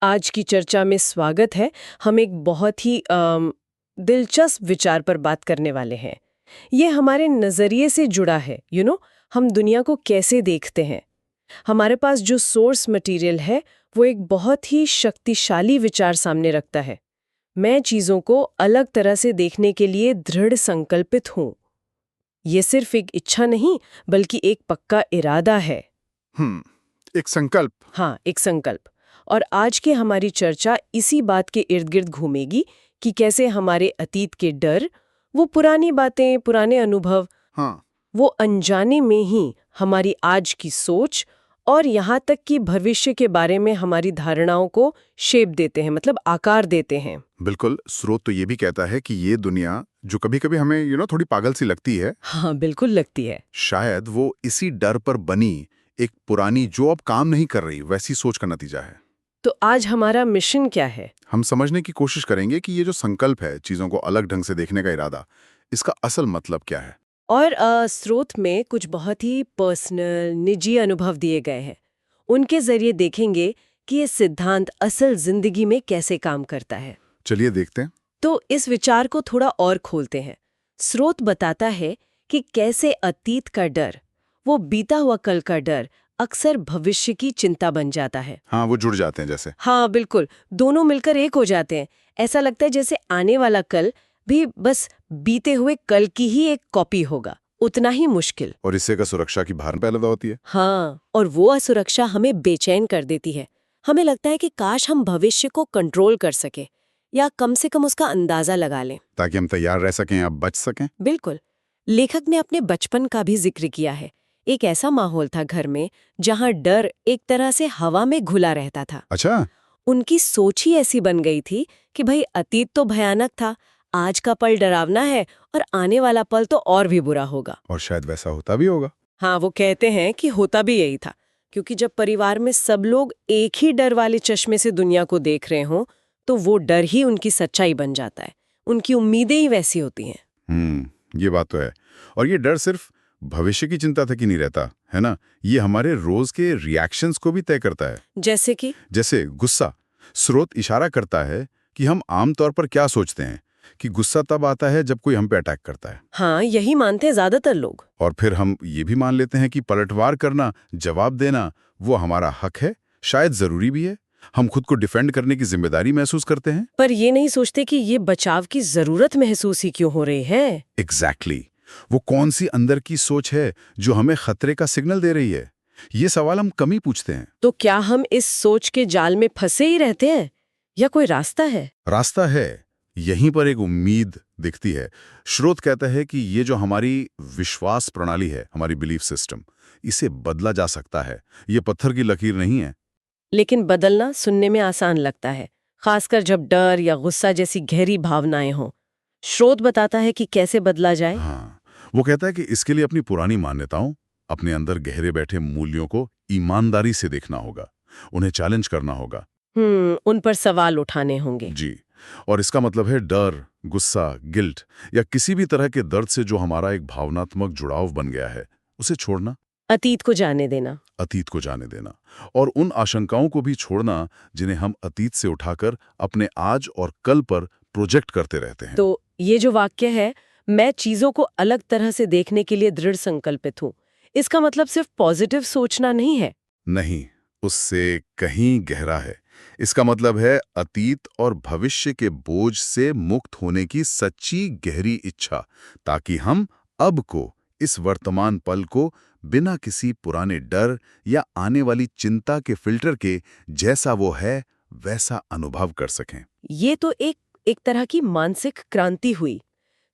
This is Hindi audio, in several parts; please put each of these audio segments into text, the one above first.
आज की चर्चा में स्वागत है। हम एक बहुत ही दिलचस्प विचार पर बात करने वाले हैं। ये हमारे नज़रिए से जुड़ा है, हम दुनिया को कैसे देखते हैं। हमारे पास जो सोर्स मटेरियल है वो एक बहुत ही शक्तिशाली विचार सामने रखता है। मैं चीज़ों को अलग तरह से देखने के लिए दृढ़ संकल्पित हूँ। ये सिर्फ एक इच्छा नहीं, बल्कि एक पक्का इरादा है। एक संकल्प। हाँ, एक संकल्प। और आज की हमारी चर्चा इसी बात के इर्द गिर्द घूमेगी कि कैसे हमारे अतीत के डर, वो पुरानी बातें, पुराने अनुभव, हाँ, वो अनजाने में ही हमारी आज की सोच और यहाँ तक कि भविष्य के बारे में हमारी धारणाओं को शेप देते हैं, मतलब आकार देते हैं। बिल्कुल। स्रोत तो ये भी कहता है कि ये दुनिया जो कभी-कभी हमें थोड़ी पागल सी लगती है, हाँ, बिल्कुल लगती है। शायद वो इसी डर पर बनी एक पुरानी जो अब काम नहीं कर रही वैसी सोच का नतीजा है। तो आज हमारा मिशन क्या है? हम समझने की कोशिश करेंगे कि ये जो संकल्प है, चीजों को अलग ढंग से देखने का इरादा, इसका असल मतलब क्या है। और स्रोत में कुछ बहुत ही पर्सनल, निजी अनुभव दिए गए हैं। उनके जरिए देखेंगे कि ये सिद्धांत असल जिंदगी में कैसे काम करता है। चलिए देखते हैं। तो इस विचार को थोड़ा और खोलते हैं। स्रोत बताता है कि कैसे अतीत का डर, वो बीता हुआ कल का डर, अक्सर भविष्य की चिंता बन जाता है। हाँ, वो जुड़ जाते हैं जैसे। हाँ, बिल्कुल। दोनों मिलकर एक हो जाते हैं। ऐसा लगता है जैसे आने वाला कल भी बस बीते हुए कल की ही एक कॉपी होगा, उतना ही मुश्किल। और इससे का सुरक्षा की भार पैदा होती है। हाँ, और वो असुरक्षा हमें बेचैन कर देती है। हमें लगता है कि काश हम भविष्य को कंट्रोल कर सके या कम से कम उसका अंदाजा लगा लें, ताकि हम तैयार रह सकें या बच सकें। बिल्कुल। लेखक ने अपने बचपन का भी जिक्र किया है। एक ऐसा माहौल था घर में जहाँ डर एक तरह से हवा में घुला रहता था। अच्छा। उनकी सोच ही ऐसी बन गई थी कि भाई अतीत तो भयानक था, आज का पल डरावना है और आने वाला पल तो और भी बुरा होगा। और शायद वैसा होता भी होगा। हाँ, वो कहते हैं कि होता भी यही था, क्योंकि जब परिवार में सब लोग एक ही डर वाले चश्मे से दुनिया को देख रहे हों, तो वो डर ही उनकी सच्चाई बन जाता है। उनकी उम्मीदें ही वैसी होती हैं। ये बात तो है। और ये डर सिर्फ भविष्य की चिंता तक ही नहीं रहता, है ना। ये हमारे रोज के रिएक्शंस को भी तय करता है। जैसे गुस्सा। स्रोत इशारा करता है कि हम आमतौर पर क्या सोचते हैं कि गुस्सा तब आता है जब कोई हम पे अटैक करता है। हाँ, यही मानते हैं ज्यादातर लोग। और फिर हम ये भी मान लेते हैं कि पलटवार करना, जवाब देना, वो हमारा हक है, शायद जरूरी भी है। हम खुद को डिफेंड करने की जिम्मेदारी महसूस करते हैं। पर ये नहीं सोचते कि ये बचाव की जरूरत महसूस ही क्यों हो रही है। एग्जैक्टली। वो कौन सी अंदर की सोच है जो हमें खतरे का सिग्नल दे रही है? ये सवाल हम कम ही पूछते हैं। तो क्या हम इस सोच के जाल में फंसे ही रहते हैं या कोई रास्ता है? रास्ता है। यहीं पर एक उम्मीद दिखती है। स्रोत कहता है कि ये जो हमारी विश्वास प्रणाली है, हमारी बिलीफ सिस्टम, इसे बदला जा सकता है। ये पत्थर की लकीर नहीं है। लेकिन बदलना सुनने में आसान लगता है, खासकर जब डर या गुस्सा जैसी गहरी भावनाएं हों। स्रोत बताता है कि कैसे बदला जाए। हाँ, वो कहता है कि इसके लिए अपनी पुरानी मान्यताओं, अपने अंदर गहरे बैठे मूल्यों को ईमानदारी से देखना होगा, उन्हें चैलेंज करना होगा। उन पर सवाल उठाने होंगे। जी। और इसका मतलब है डर, गुस्सा, गिल्ट या किसी भी तरह के दर्द से जो हमारा एक भावनात्मक जुड़ाव बन गया है, उसे छोड़ना। अतीत को जाने देना। अतीत को जाने देना। और उन आशंकाओं को भी छोड़ना जिन्हें हम अतीत से उठाकर अपने आज और कल पर प्रोजेक्ट करते रहते हैं। तो ये जो वाक्य है, मैं चीजों को अलग तरह से देखने के लिए दृढ़ संकल्पित हूँ, इसका मतलब सिर्फ पॉजिटिव सोचना नहीं है। नहीं, उससे कहीं गहरा है। इसका मतलब है अतीत और भविष्य के बोझ से मुक्त होने की सच्ची गहरी इच्छा, ताकि हम अब को, इस वर्तमान पल को बिना किसी पुराने डर या आने वाली चिंता के फिल्टर के जैसा वो है वैसा अनुभव कर सकें। ये तो एक तरह की मानसिक क्रांति हुई।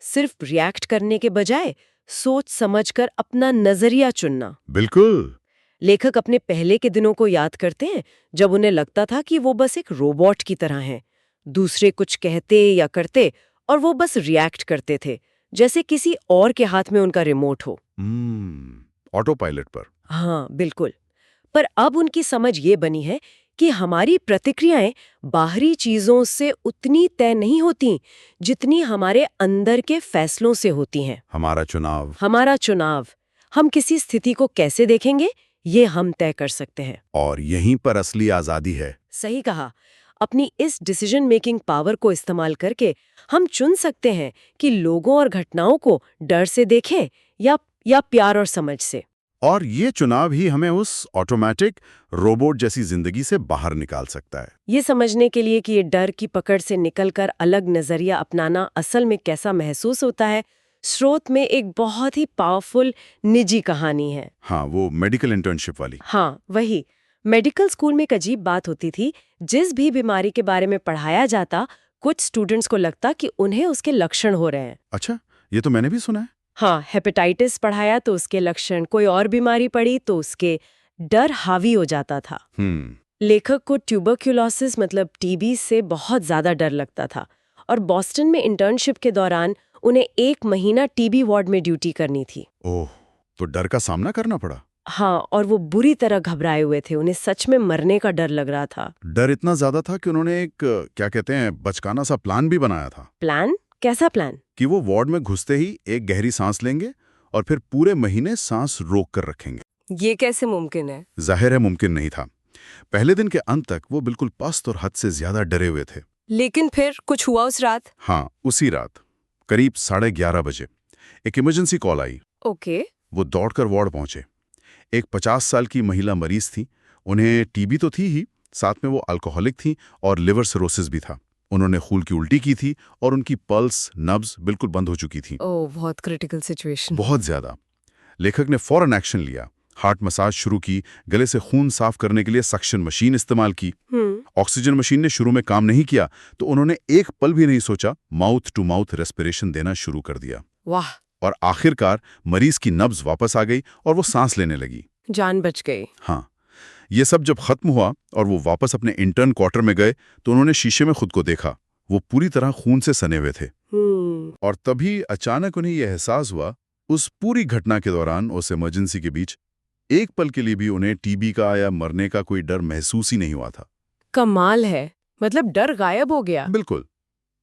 सिर्फ रिएक्ट करने के बजाय सोच समझकर अपना नजरिया चुनना। बिल्कुल। लेखक अपने पहले के दिनों को याद करते हैं, जब उन्हें लगता था कि वो बस एक रोबोट की तरह हैं। दूसरे कुछ कहते या करते और वो बस रिएक्ट करते थे, जैसे किसी और के हाथ में उनका रिमोट हो। ऑटो पायलट पर। हाँ, बिल्कुल। पर अब उनकी समझ ये बनी है कि हमारी प्रतिक्रियाएं बाहरी चीजों से उतनी तय नहीं होती जितनी हमारे अंदर के फैसलों से होती हैं। हमारा चुनाव। हमारा चुनाव। हम किसी स्थिति को कैसे देखेंगे, ये हम तय कर सकते हैं। और यहीं पर असली आजादी है। सही कहा। अपनी इस डिसीजन मेकिंग पावर को इस्तेमाल करके हम चुन सकते हैं कि लोगों और घटनाओं को डर से देखें या प्यार और समझ से। और ये चुनाव ही हमें उस ऑटोमेटिक रोबोट जैसी जिंदगी से बाहर निकाल सकता है। ये समझने के लिए कि ये डर की पकड़ से निकलकर अलग नजरिया अपनाना असल में कैसा महसूस होता है, स्रोत में एक बहुत ही पावरफुल निजी कहानी है। हाँ, वो मेडिकल इंटर्नशिप वाली। हाँ, वही। मेडिकल स्कूल में एक अजीब बात होती थी। जिस भी बीमारी के बारे में पढ़ाया जाता, कुछ स्टूडेंट्स को लगता कि उन्हें उसके लक्षण हो रहे हैं। अच्छा, ये तो मैंने भी सुना है। हाँ, हेपेटाइटिस पढ़ाया तो उसके लक्षण, कोई और बीमारी पढ़ी तो उसके डर हावी हो जाता था। लेखक को ट्यूबरक्यूलोसिस मतलब टीबी से बहुत ज्यादा डर लगता था और बॉस्टन में इंटर्नशिप के दौरान उन्हें 1 महीना टीबी वार्ड में ड्यूटी करनी थी। ओह, तो डर का सामना करना पड़ा। हाँ, और वो बुरी तरह घबराए हुए थे। उन्हें सच में मरने का डर लग रहा था। डर इतना ज्यादा था कि उन्होंने एक क्या कहते हैं बचकाना सा प्लान भी बनाया था। प्लान? कैसा प्लान? कि वो वार्ड में घुसते ही एक गहरी सांस लेंगे और फिर पूरे महीने सांस रोक कर रखेंगे। ये कैसे मुमकिन है? जाहिर है मुमकिन नहीं था। पहले दिन के अंत तक वो बिल्कुल पस्त और हद से ज्यादा डरे हुए थे। लेकिन फिर कुछ हुआ उस रात? हाँ, उसी रात करीब 11:30 बजे एक इमरजेंसी कॉल आई। ओके। वो दौड़कर वार्ड पहुंचे। एक 50 साल की महिला मरीज थी। उन्हें टीबी तो थी ही, साथ में वो अल्कोहलिक थी और लिवर सिरोसिस भी था। उन्होंने खून की उल्टी की थी और उनकी पल्स नब्ज बिल्कुल बंद हो चुकी थी। ओह, बहुत क्रिटिकल सिचुएशन। बहुत ज्यादा। लेखक ने फौरन एक्शन लिया। हार्ट मसाज शुरू की, गले से खून साफ करने के लिए सक्शन मशीन इस्तेमाल की। ऑक्सीजन मशीन ने शुरू में काम नहीं किया तो उन्होंने एक पल भी नहीं सोचा, माउथ टू माउथ रेस्पिरेशन देना शुरू कर दिया। वाह। और आखिरकार मरीज की नब्ज वापस आ गई और वो सांस लेने लगी। जान बच गई। हाँ, ये सब जब खत्म हुआ और वो वापस अपने इंटर्न क्वार्टर में गए तो उन्होंने शीशे में खुद को देखा। वो पूरी तरह खून से सने हुए थे। और तभी अचानक उन्हें यह एहसास हुआ, उस पूरी घटना के दौरान, उस इमरजेंसी के बीच, एक पल के लिए भी उन्हें टीबी का या मरने का कोई डर महसूस ही नहीं हुआ था। कमाल है, मतलब डर गायब हो गया। बिल्कुल।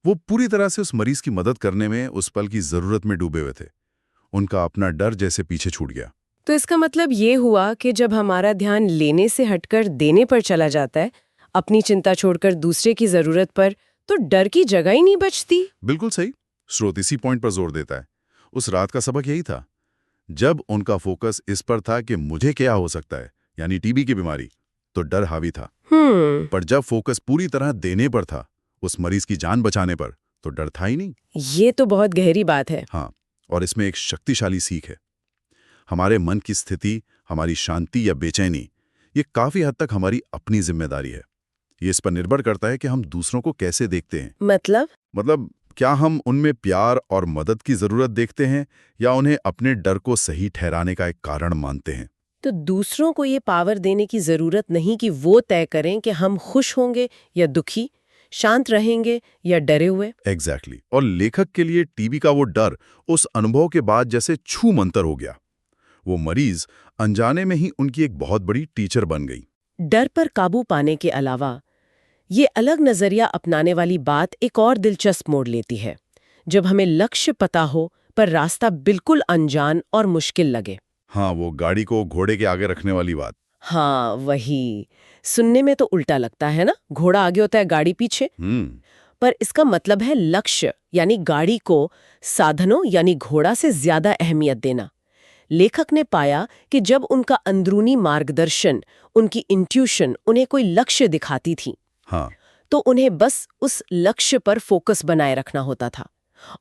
वो पूरी तरह से उस मरीज की मदद करने में, उस पल की जरूरत में डूबे हुए थे। उनका अपना डर जैसे पीछे छूट गया। तो इसका मतलब ये हुआ कि जब हमारा ध्यान लेने से हटकर देने पर चला जाता है, अपनी चिंता छोड़कर दूसरे की जरूरत पर, तो डर की जगह ही नहीं बचती। बिल्कुल सही। स्रोत इसी पॉइंट पर जोर देता है। उस रात का सबक यही था। जब उनका फोकस इस पर था कि मुझे क्या हो सकता है, यानी टीबी की बीमारी, तो डर हावी था। पर जब फोकस पूरी तरह देने पर था, उस मरीज की जान बचाने पर, तो डर था ही नहीं। ये तो बहुत गहरी बात है। हाँ, और इसमें एक शक्तिशाली सीख है। हमारे मन की स्थिति, हमारी शांति या बेचैनी, ये काफी हद तक हमारी अपनी जिम्मेदारी है। ये इस पर निर्भर करता है कि हम दूसरों को कैसे देखते हैं। मतलब क्या हम उनमें प्यार और मदद की जरूरत देखते हैं या उन्हें अपने डर को सही ठहराने का एक कारण मानते हैं। तो दूसरों को ये पावर देने की जरूरत नहीं कि वो तय करें कि हम खुश होंगे या दुखी, शांत रहेंगे या डरे हुए। एग्जैक्टली। और लेखक के लिए टीबी का वो डर उस अनुभव के बाद जैसे छू मंतर हो गया। वो मरीज अनजाने में ही उनकी एक बहुत बड़ी टीचर बन गई। डर पर काबू पाने के अलावा ये अलग नजरिया अपनाने वाली बात एक और दिलचस्प मोड़ लेती है। जब हमें लक्ष्य पता हो पर रास्ता बिल्कुल अनजान और मुश्किल लगे। हाँ, वो गाड़ी को घोड़े के आगे रखने वाली बात। हाँ, वही। सुनने में तो उल्टा लगता है ना, घोड़ा आगे होता है गाड़ी पीछे। पर इसका मतलब है लक्ष्य यानी गाड़ी को साधनों यानी घोड़ा से ज्यादा अहमियत देना। लेखक ने पाया कि जब उनका अंदरूनी मार्गदर्शन, उनकी इंट्यूशन उन्हें कोई लक्ष्य दिखाती थी, हाँ, तो उन्हें बस उस लक्ष्य पर फोकस बनाए रखना होता था।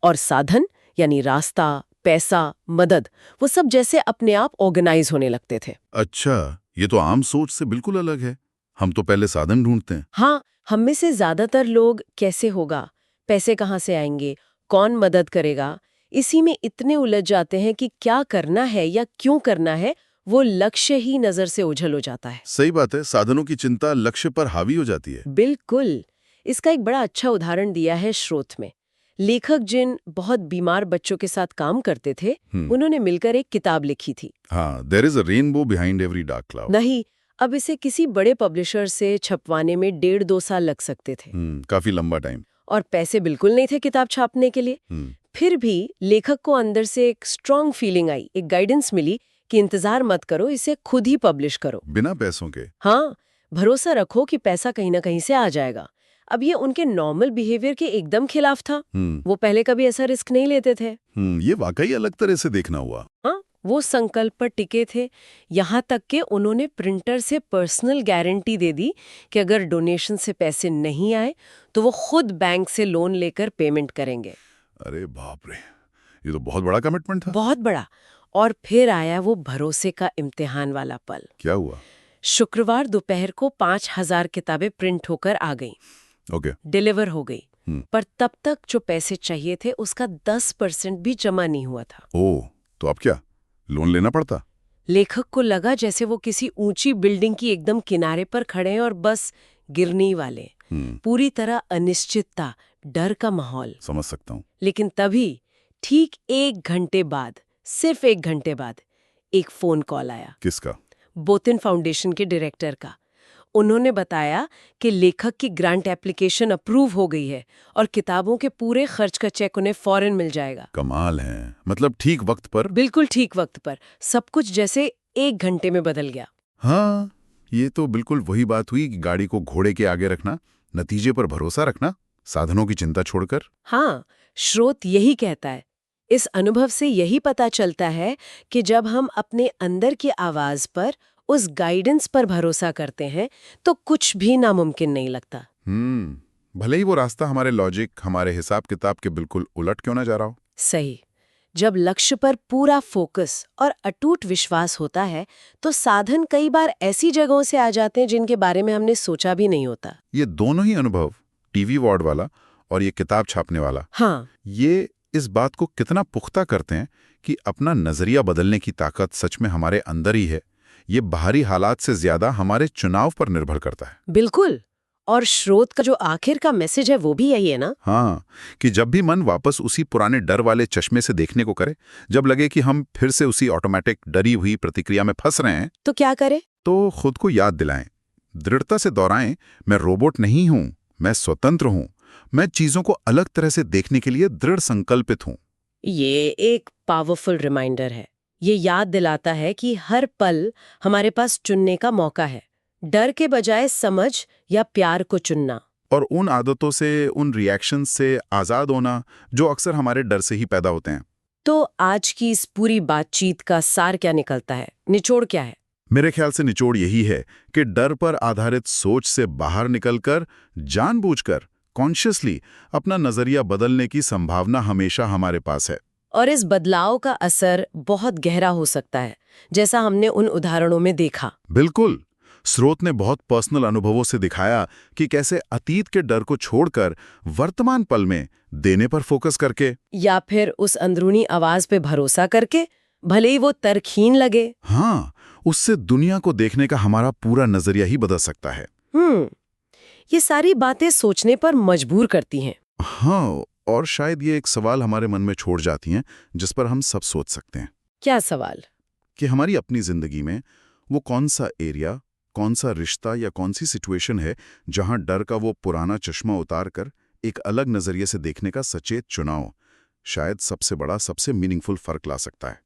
और साधन यानी रास्ता, पैसा, मदद, वो सब जैसे अपने आप ऑर्गेनाइज होने लगते थे। अच्छा, ये तो आम सोच से बिल्कुल अलग है। हम तो पहले साधन ढूंढते हैं। हाँ, हम में से ज्यादातर लोग कैसे होगा, पैसे कहाँ से आएंगे, कौन मदद करेगा, इसी में इतने उलझ जाते हैं कि क्या करना है या क्यों करना है, वो लक्ष्य ही नजर से ओझल हो जाता है। सही बात है, साधनों की चिंता लक्ष्य पर हावी हो जाती है। बिल्कुल। इसका एक बड़ा अच्छा उदाहरण दिया है स्रोत में। लेखक जिन बहुत बीमार बच्चों के साथ काम करते थे, उन्होंने मिलकर एक किताब लिखी थी। हाँ, there is a rainbow behind every dark cloud. नहीं, अब इसे किसी बड़े पब्लिशर से छपवाने में 1.5-2 साल लग सकते थे। काफी लंबा टाइम। और पैसे बिल्कुल नहीं थे किताब छापने के लिए। फिर भी लेखक को अंदर से एक स्ट्रॉन्ग फीलिंग आई, एक गाइडेंस मिली कि इंतजार मत करो, इसे खुद ही पब्लिश करो। बिना पैसों के? हाँ, भरोसा रखो कि पैसा कहीं ना कहीं से आ जाएगा। अब ये उनके नॉर्मल बिहेवियर के एकदम खिलाफ था। वो पहले कभी ऐसा रिस्क नहीं लेते थे। ये वाकई अलग तरह से देखना हुआ। हाँ, वो संकल्प पर टिके थे, यहाँ तक कि उन्होंने प्रिंटर से पर्सनल गारंटी दे दी कि अगर डोनेशन से पैसे नहीं आए तो वो खुद बैंक से लोन लेकर पेमेंट करेंगे। अरे बाप रे, ये तो बहुत बड़ा कमिटमेंट था। बहुत बड़ा। और फिर आया वो भरोसे का इम्तिहान वाला पल। क्या हुआ? शुक्रवार दोपहर को 5,000 किताबें प्रिंट होकर आ गई। ओके। डिलीवर हो गई। पर तब तक जो पैसे चाहिए थे उसका 10% भी जमा नहीं हुआ था। ओह, तो अब क्या, लोन लेना पड़ता? लेखक को लगा जैसे वो किसी ऊंची बिल्डिंग की एकदम किनारे पर खड़े हैं और बस गिरने ही वाले। पूरी तरह अनिश्चितता, डर का माहौल। समझ सकता हूँ। लेकिन तभी ठीक 1 घंटे बाद, सिर्फ 1 घंटे बाद, एक फोन कॉल आया। किसका? बोतिन फाउंडेशन के डायरेक्टर का। उन्होंने बताया कि लेखक की ग्रांट एप्लीकेशन अप्रूव हो गई है और किताबों के पूरे खर्च का चेक उन्हें फौरन मिल जाएगा। कमाल है, मतलब ठीक वक्त पर। बिल्कुल ठीक वक्त पर। सब कुछ जैसे 1 घंटे में बदल गया। हाँ, ये तो बिल्कुल वही बात हुई कि गाड़ी को घोड़े के आगे रखना, नतीजे पर भरोसा रखना, साधनों की चिंता छोड़कर। हाँ, स्रोत यही कहता है। इस अनुभव से यही पता चलता है कि जब हम अपने अंदर की आवाज पर, उस गाइडेंस पर भरोसा करते हैं तो कुछ भी नामुमकिन नहीं लगता। भले ही वो रास्ता हमारे लॉजिक, हमारे हिसाब किताब के बिल्कुल उलट क्यों ना जा रहा हो। सही। जब लक्ष्य पर पूरा फोकस और अटूट विश्वास होता है तो साधन कई बार ऐसी जगहों से आ जाते हैं जिनके बारे में हमने सोचा भी नहीं होता। ये दोनों ही अनुभव, टीवी वार्ड वाला और ये किताब छापने वाला, हाँ, ये इस बात को कितना पुख्ता करते हैं कि अपना नजरिया बदलने की ताकत सच में हमारे अंदर ही है। ये बाहरी हालात से ज्यादा हमारे चुनाव पर निर्भर करता है। बिल्कुल। और स्रोत का जो आखिर का मैसेज है वो भी यही है ना। हाँ, कि जब भी मन वापस उसी पुराने डर वाले चश्मे से देखने को करे, जब लगे कि हम फिर से उसी ऑटोमेटिक डरी हुई प्रतिक्रिया में फंस रहे हैं, तो क्या करें? तो खुद को याद दिलाएं, दृढ़ता से दोहराएं, मैं रोबोट नहीं हूं, मैं स्वतंत्र हूं, मैं चीजों को अलग तरह से देखने के लिए दृढ़ संकल्पित हूं। ये एक पावरफुल रिमाइंडर है। ये याद दिलाता है कि हर पल हमारे पास चुनने का मौका है, डर के बजाय समझ या प्यार को चुनना। और उन आदतों से, उन रिएक्शन से आजाद होना जो अक्सर हमारे डर से ही पैदा होते हैं। तो आज की इस पूरी बातचीत का सार क्या निकलता है, निचोड़ क्या है? मेरे ख्याल से निचोड़ यही है कि डर पर आधारित सोच से बाहर निकलकर, जानबूझकर, कॉन्शियसली अपना नजरिया बदलने की संभावना हमेशा हमारे पास है। और इस बदलाव का असर बहुत गहरा हो सकता है, जैसा हमने उन उदाहरणों में देखा। बिल्कुल। स्रोत ने बहुत पर्सनल अनुभवों से दिखाया कि कैसे अतीत के डर को छोड़कर वर्तमान पल में देने पर फोकस करके, या फिर उस अंदरूनी आवाज पे भरोसा करके, भले ही वो तर्कहीन लगे, हाँ, उससे दुनिया को देखने का हमारा पूरा नजरिया ही बदल सकता है। ये सारी बातें सोचने पर मजबूर करती हैं। हाँ, और शायद ये एक सवाल हमारे मन में छोड़ जाती हैं जिस पर हम सब सोच सकते हैं। क्या सवाल? कि हमारी अपनी जिंदगी में वो कौन सा एरिया, कौन सा रिश्ता या कौन सी सिचुएशन है जहां डर का वो पुराना चश्मा उतारकर एक अलग नजरिए से देखने का सचेत चुनाव शायद सबसे बड़ा, सबसे मीनिंगफुल फर्क ला सकता है।